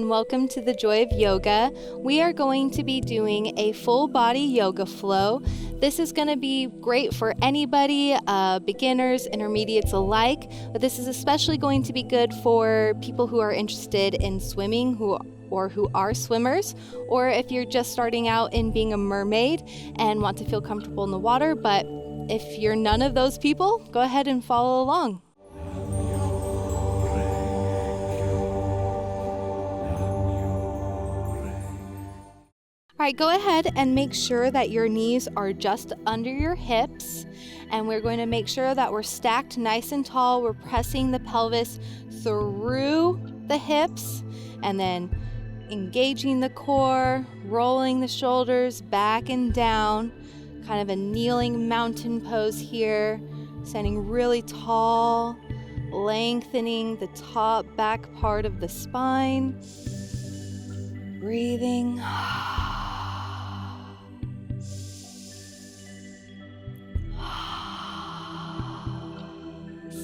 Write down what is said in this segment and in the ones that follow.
and welcome to the Joy of Yoga. We are going to be doing a full body yoga flow. This is going to be great for anybody, beginners, intermediates alike, but this is especially going to be good for people who are interested in swimming, who are swimmers, or if you're just starting out in being a mermaid and want to feel comfortable in the water. But if you're none of those people, go ahead and follow along. All right, go ahead and make sure that your knees are just under your hips, and we're going to make sure that we're stacked nice and tall. We're pressing the pelvis through the hips and then engaging the core, rolling the shoulders back and down, kind of a kneeling mountain pose here, standing really tall, lengthening the top back part of the spine, breathing.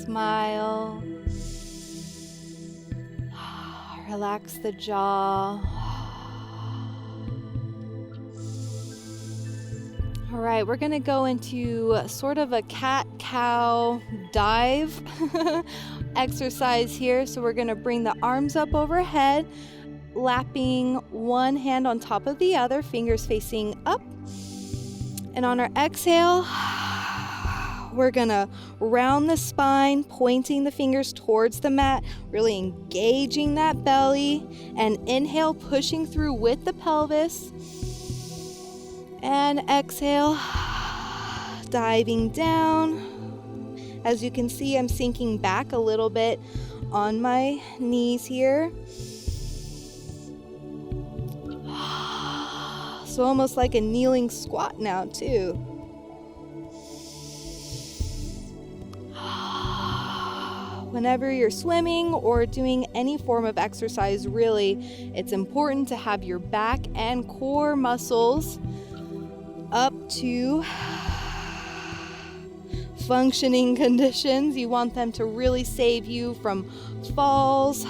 Smile. Relax the jaw. All right, we're going to go into sort of a cat-cow dive exercise here. So we're going to bring the arms up overhead, lapping one hand on top of the other, fingers facing up. And on our exhale, we're gonna round the spine, pointing the fingers towards the mat, really engaging that belly, and inhale, pushing through with the pelvis. And exhale, diving down. As you can see, I'm sinking back a little bit on my knees here. So almost like a kneeling squat now too. Whenever you're swimming or doing any form of exercise, really, it's important to have your back and core muscles up to functioning conditions. You want them to really save you from falls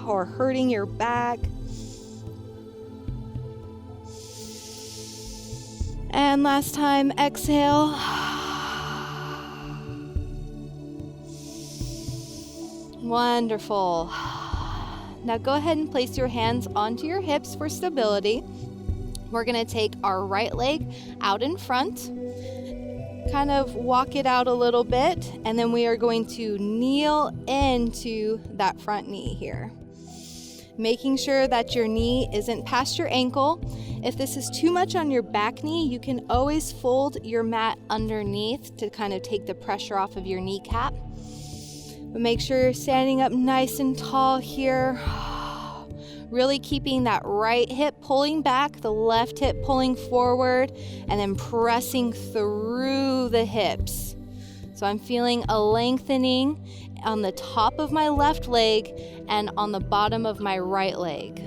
or hurting your back. And last time, exhale. Wonderful. Now go ahead and place your hands onto your hips for stability. We're going to take our right leg out in front, kind of walk it out a little bit, and then we are going to kneel into that front knee here, making sure that your knee isn't past your ankle. If this is too much on your back knee, you can always fold your mat underneath to kind of take the pressure off of your kneecap. But make sure you're standing up nice and tall here. Really keeping that right hip pulling back, the left hip pulling forward, and then pressing through the hips. So I'm feeling a lengthening on the top of my left leg and on the bottom of my right leg.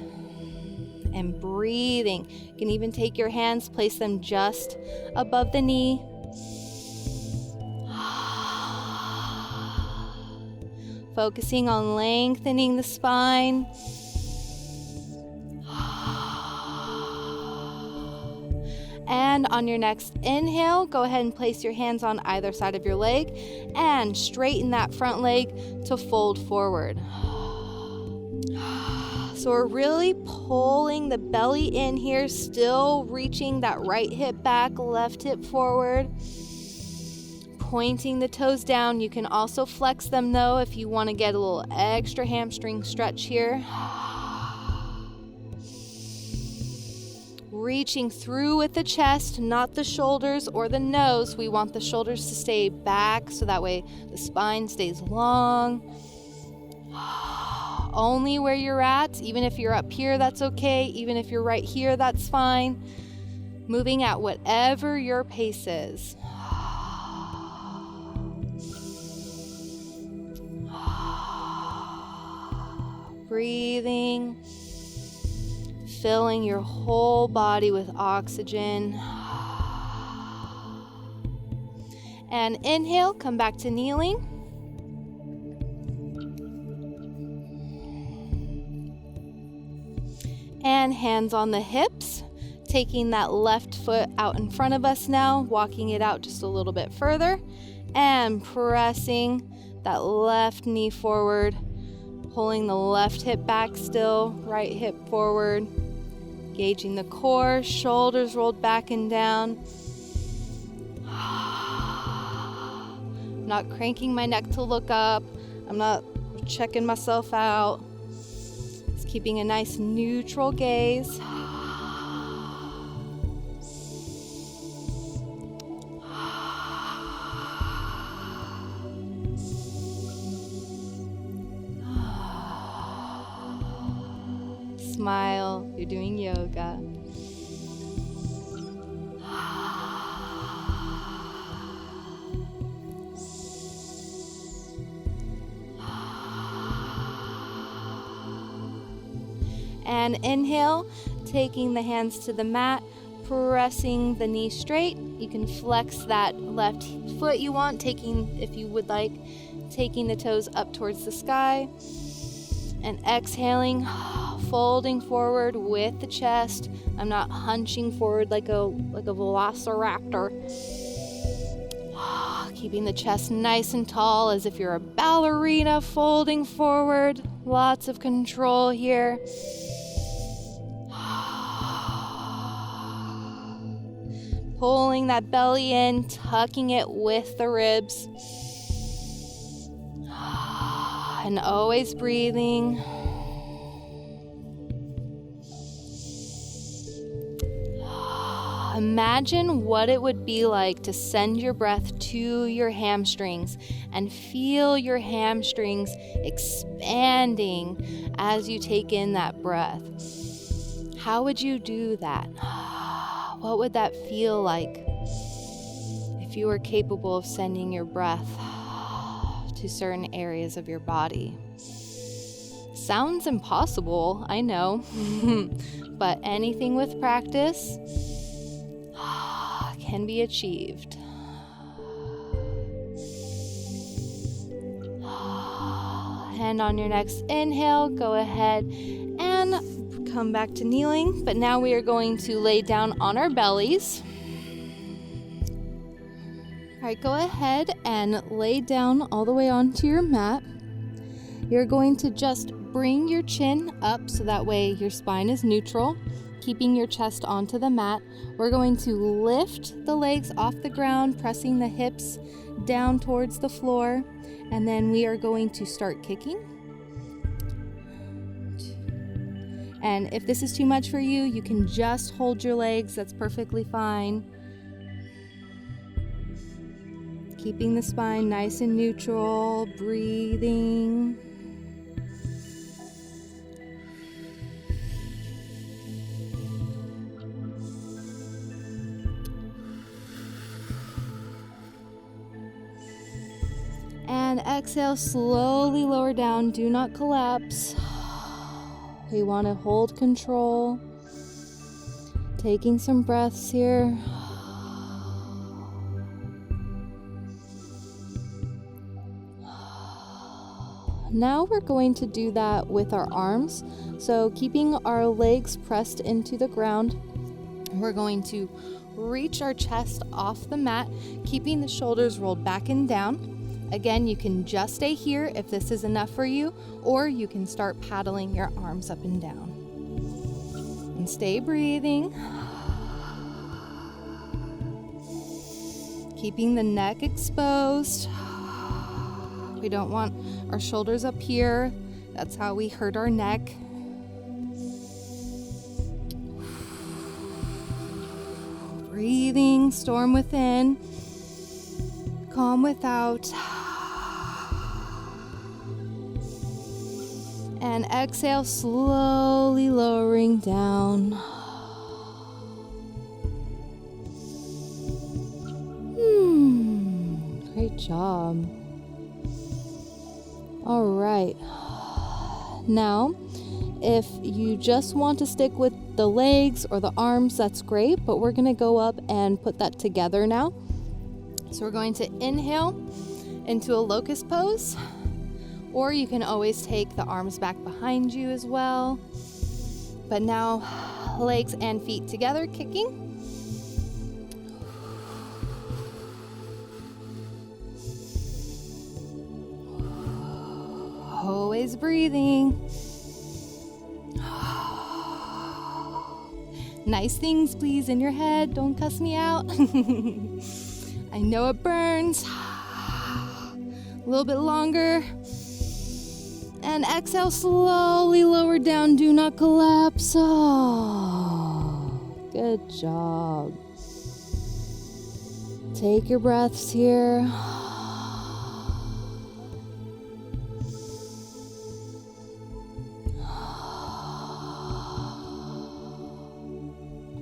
And breathing. You can even take your hands, place them just above the knee. Focusing on lengthening the spine. And on your next inhale, go ahead and place your hands on either side of your leg and straighten that front leg to fold forward. So we're really pulling the belly in here, still reaching that right hip back, left hip forward. Pointing the toes down. You can also flex them though if you want to get a little extra hamstring stretch here. Reaching through with the chest, not the shoulders or the nose. We want the shoulders to stay back so that way the spine stays long. Only where you're at. Even if you're up here, that's okay. Even if you're right here, that's fine. Moving at whatever your pace is. Breathing, filling your whole body with oxygen. And inhale, come back to kneeling. And hands on the hips, taking that left foot out in front of us now, walking it out just a little bit further, and pressing that left knee forward, pulling the left hip back still, right hip forward, gauging the core, shoulders rolled back and down. I'm not cranking my neck to look up. I'm not checking myself out. Just keeping a nice neutral gaze. Smile, you're doing yoga. And inhale, taking the hands to the mat, pressing the knee straight. You can flex that left foot you want, if you would like, taking the toes up towards the sky. And exhaling, folding forward with the chest. I'm not hunching forward like a velociraptor. Keeping the chest nice and tall as if you're a ballerina, folding forward. Lots of control here. Pulling that belly in, tucking it with the ribs. And always breathing. Imagine what it would be like to send your breath to your hamstrings and feel your hamstrings expanding as you take in that breath. How would you do that? What would that feel like if you were capable of sending your breath to certain areas of your body? Sounds impossible, I know, but anything with practice can be achieved. And on your next inhale, go ahead and come back to kneeling, but now we are going to lay down on our bellies. All right, go ahead and lay down all the way onto your mat. You're going to just bring your chin up so that way your spine is neutral, keeping your chest onto the mat. We're going to lift the legs off the ground, pressing the hips down towards the floor, and then we are going to start kicking. And if this is too much for you, you can just hold your legs. That's perfectly fine. Keeping the spine nice and neutral, breathing. And exhale, slowly lower down. Do not collapse. We want to hold control. Taking some breaths here. Now we're going to do that with our arms. So keeping our legs pressed into the ground, we're going to reach our chest off the mat, keeping the shoulders rolled back and down. Again, you can just stay here if this is enough for you, or you can start paddling your arms up and down. And stay breathing. Keeping the neck exposed. We don't want our shoulders up here. That's how we hurt our neck. Breathing, storm within, calm without. And exhale, slowly lowering down. Great job. All right. Now, if you just want to stick with the legs or the arms, that's great, but we're going to go up and put that together now. So we're going to inhale into a locust pose, or you can always take the arms back behind you as well. But now, legs and feet together, kicking. Always breathing. Nice things, please, in your head. Don't cuss me out. I know it burns. A little bit longer. And exhale, slowly lower down. Do not collapse. Oh, good job. Take your breaths here.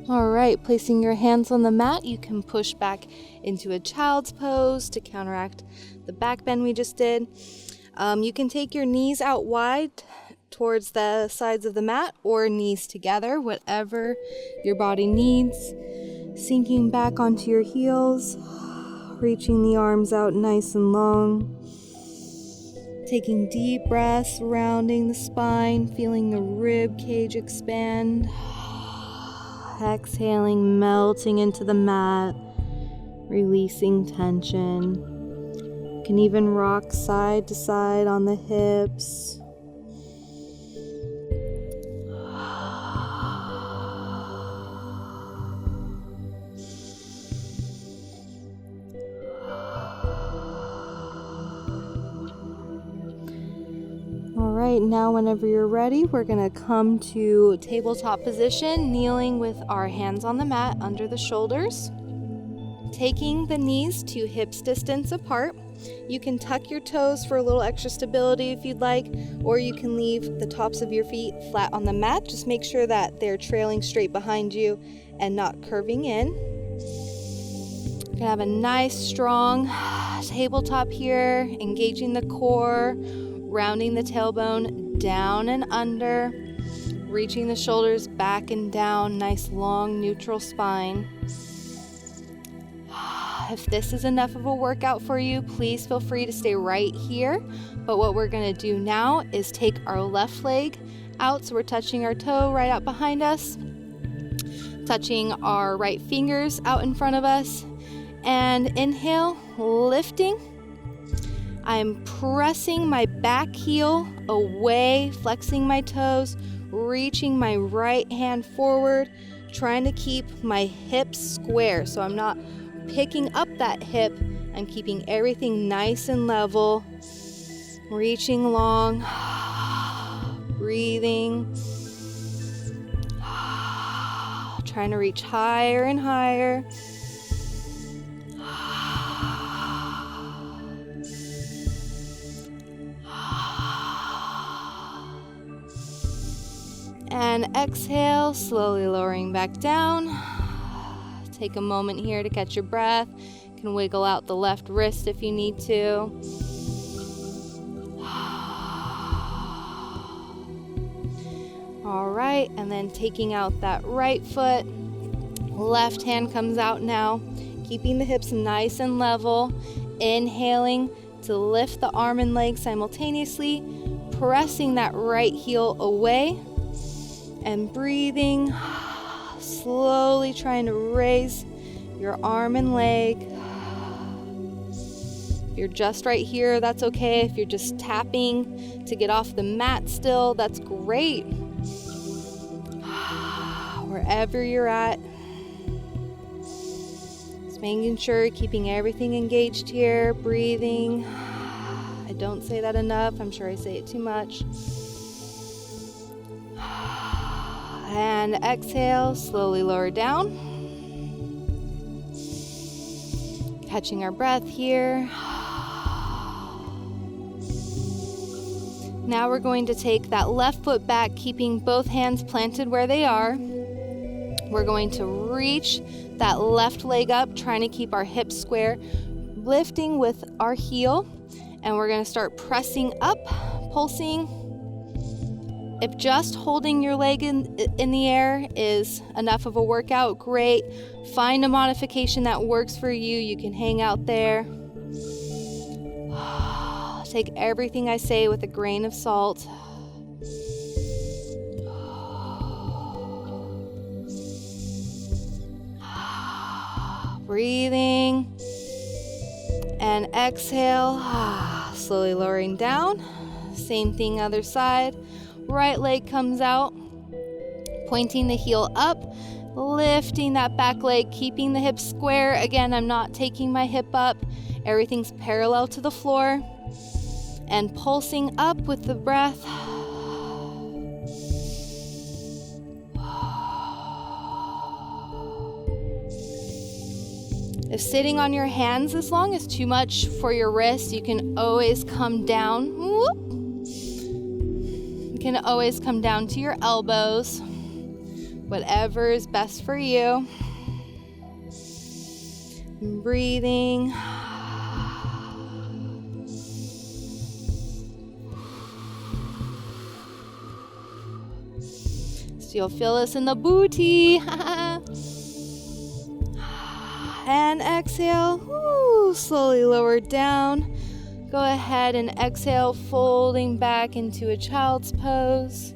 All right, placing your hands on the mat, you can push back into a child's pose to counteract the back bend we just did. You can take your knees out wide towards the sides of the mat or knees together, whatever your body needs. Sinking back onto your heels, reaching the arms out nice and long. Taking deep breaths, rounding the spine, feeling the rib cage expand. Exhaling, melting into the mat, releasing tension. You can even rock side to side on the hips. Alright, now whenever you're ready, we're going to come to tabletop position, kneeling with our hands on the mat under the shoulders. Taking the knees to hips distance apart. You can tuck your toes for a little extra stability if you'd like, or you can leave the tops of your feet flat on the mat. Just make sure that they're trailing straight behind you and not curving in. You're going to have a nice, strong tabletop here, engaging the core, rounding the tailbone down and under, reaching the shoulders back and down, nice long neutral spine. If this is enough of a workout for you, please feel free to stay right here. But what we're going to do now is take our left leg out, so we're touching our toe right out behind us, touching our right fingers out in front of us, and inhale, lifting. I'm pressing my back heel away, flexing my toes, reaching my right hand forward, trying to keep my hips square. So I'm not picking up that hip. I'm keeping everything nice and level. Reaching long, breathing. Trying to reach higher and higher. And exhale, slowly lowering back down. Take a moment here to catch your breath. You can wiggle out the left wrist if you need to. All right, and then taking out that right foot. Left hand comes out now, keeping the hips nice and level. Inhaling to lift the arm and leg simultaneously, pressing that right heel away. And breathing, slowly trying to raise your arm and leg. If you're just right here, that's okay. If you're just tapping to get off the mat still, that's great. Wherever you're at, just making sure, keeping everything engaged here, breathing. I don't say that enough. I'm sure I say it too much. And exhale, slowly lower down. Catching our breath here. Now we're going to take that left foot back, keeping both hands planted where they are. We're going to reach that left leg up, trying to keep our hips square, lifting with our heel. And we're going to start pressing up, pulsing. If just holding your leg in the air is enough of a workout, great. Find a modification that works for you. You can hang out there. Take everything I say with a grain of salt. Breathing. And exhale. Slowly lowering down. Same thing other side. Right leg comes out. Pointing the heel up. Lifting that back leg. Keeping the hips square. Again, I'm not taking my hip up. Everything's parallel to the floor. And pulsing up with the breath. If sitting on your hands this long is too much for your wrists, you can always come down. You can always come down to your elbows. Whatever is best for you. Breathing. So you'll feel this in the booty. And exhale. Slowly lower down. Go ahead and exhale, folding back into a child's pose.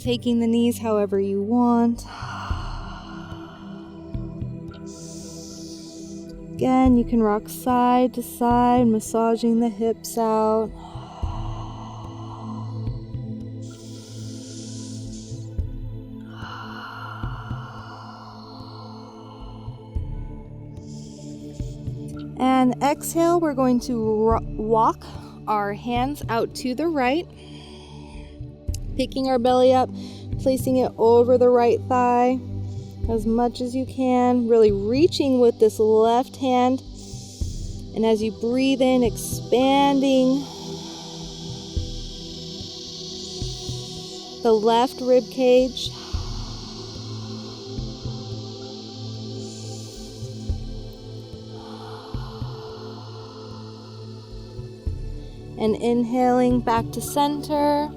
Taking the knees however you want. Again, you can rock side to side, massaging the hips out. And exhale, we're going to walk our hands out to the right. Picking our belly up, placing it over the right thigh as much as you can. Really reaching with this left hand. And as you breathe in, expanding the left rib cage. And inhaling back to center.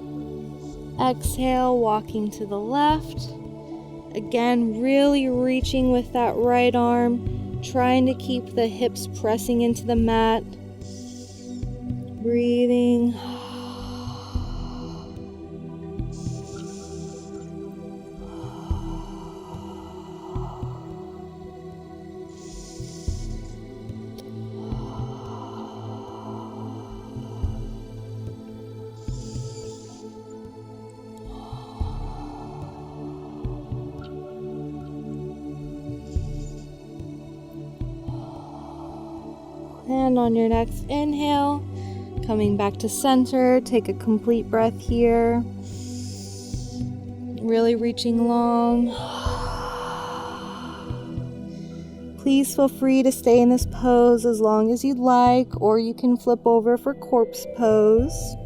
Exhale, walking to the left. Again, really reaching with that right arm, trying to keep the hips pressing into the mat. Breathing. And on your next inhale, coming back to center, take a complete breath here. Really reaching long. Please feel free to stay in this pose as long as you'd like, or you can flip over for corpse pose.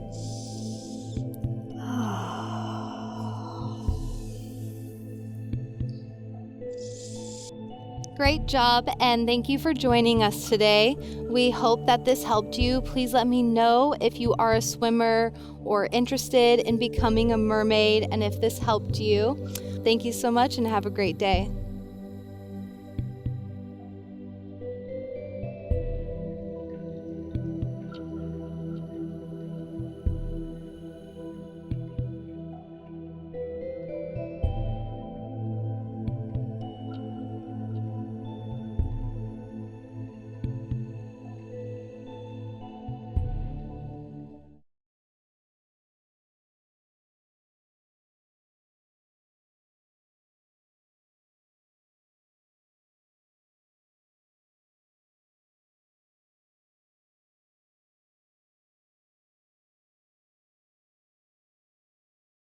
Great job, and thank you for joining us today. We hope that this helped you. Please let me know if you are a swimmer or interested in becoming a mermaid, and if this helped you. Thank you so much, and have a great day.